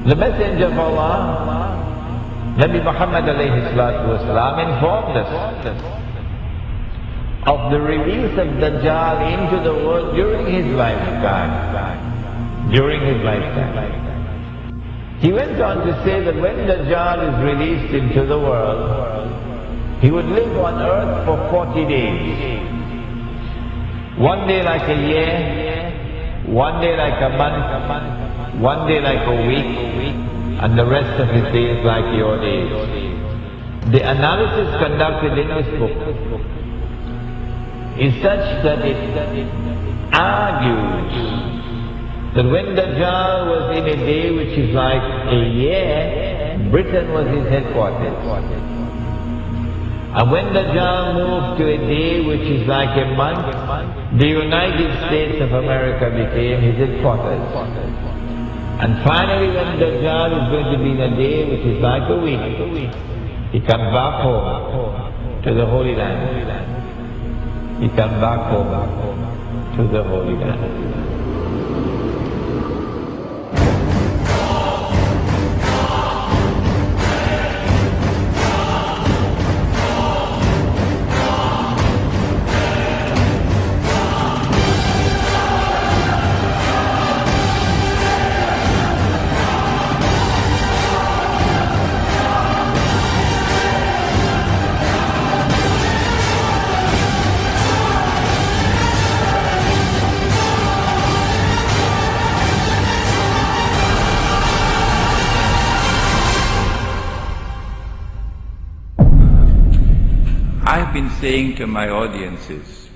The Messenger of Allah, Nabi Muhammad alayhi salatu wasalam, informed us of the release of Dajjal into the world during his lifetime. During his lifetime. He went on to say that when Dajjal is released into the world, he would live on earth for 40 days. One day like a year, one day like a month, one day like a week, and the rest of his days like your days. The analysis conducted in this book is such that it argues that when Dajjal was in a day which is like a year, Britain was his headquarters. And when Dajjal moved to a day which is like a month, the United States of America became his headquarters. And finally when Dajjal is going to be in a day which is like a week, he comes back home to the Holy Land. He comes back home to the Holy Land. I've been saying to my audiences,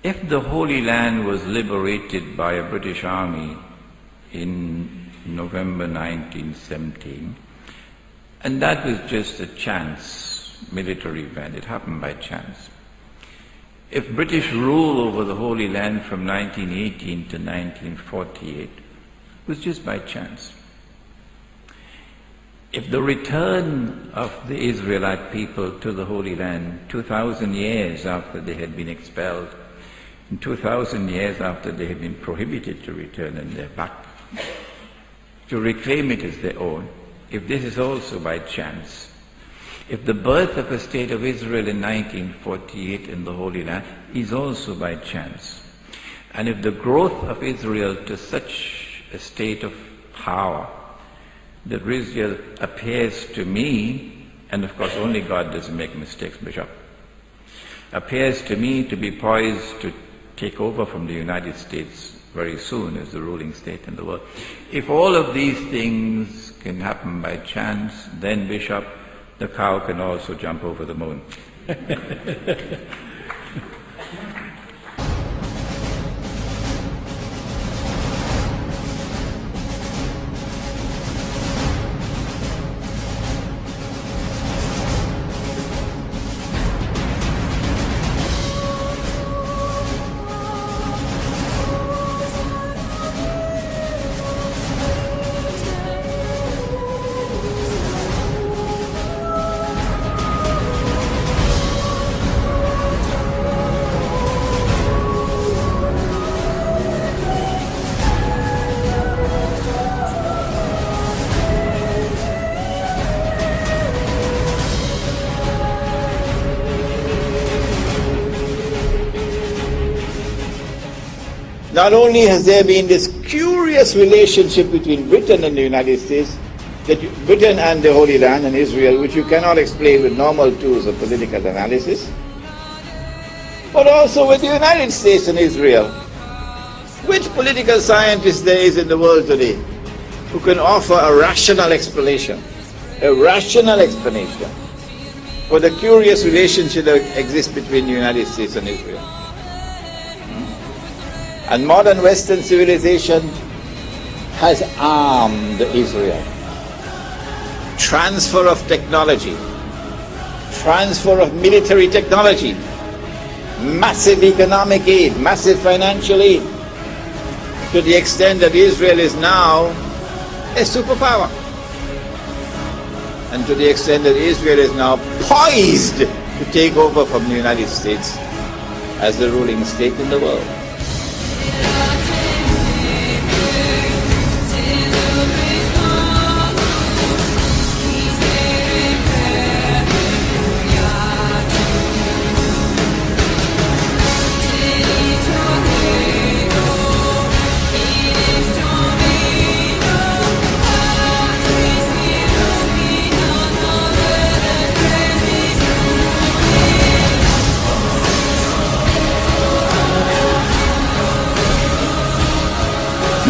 if the Holy Land was liberated by a British army in November 1917, and that was just a chance military event, it happened by chance. If British rule over the Holy Land from 1918 to 1948 was just by chance. If the return of the Israelite people to the Holy Land 2,000 years after they had been expelled, and 2,000 years after they had been prohibited to return and they're back, to reclaim it as their own, if this is also by chance, if the birth of a state of Israel in 1948 in the Holy Land is also by chance, and if the growth of Israel to such a state of power that Israel appears to me, and of course only God doesn't make mistakes, Bishop, appears to me to be poised to take over from the United States very soon as the ruling state in the world. If all of these things can happen by chance, then Bishop, the cow can also jump over the moon. Not only has there been this curious relationship between Britain and the United States, that Britain and the Holy Land and Israel, which you cannot explain with normal tools of political analysis, but also with the United States and Israel. Which political scientist there is in the world today who can offer a rational explanation for the curious relationship that exists between the United States and Israel? And modern Western civilization has armed Israel. Transfer of technology, transfer of military technology, massive economic aid, massive financial aid, to the extent that Israel is now a superpower. And to the extent that Israel is now poised to take over from the United States as the ruling state in the world.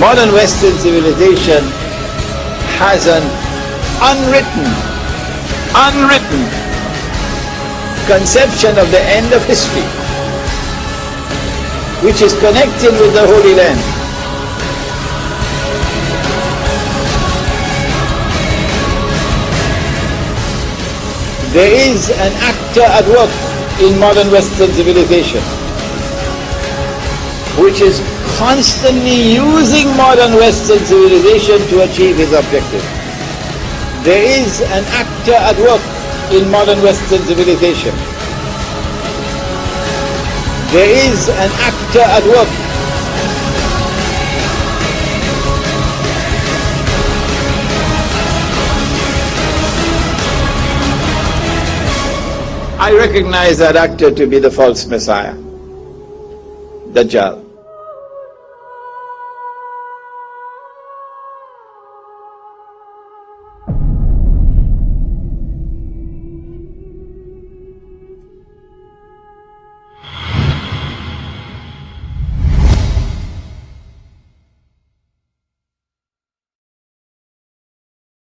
Modern Western civilization has an unwritten conception of the end of history, which is connected with the Holy Land. There is an actor at work in modern Western civilization, which is constantly using modern Western civilization to achieve his objective. There is an actor at work in modern Western civilization. There is an actor at work. I recognize that actor to be the false Messiah, Dajjal.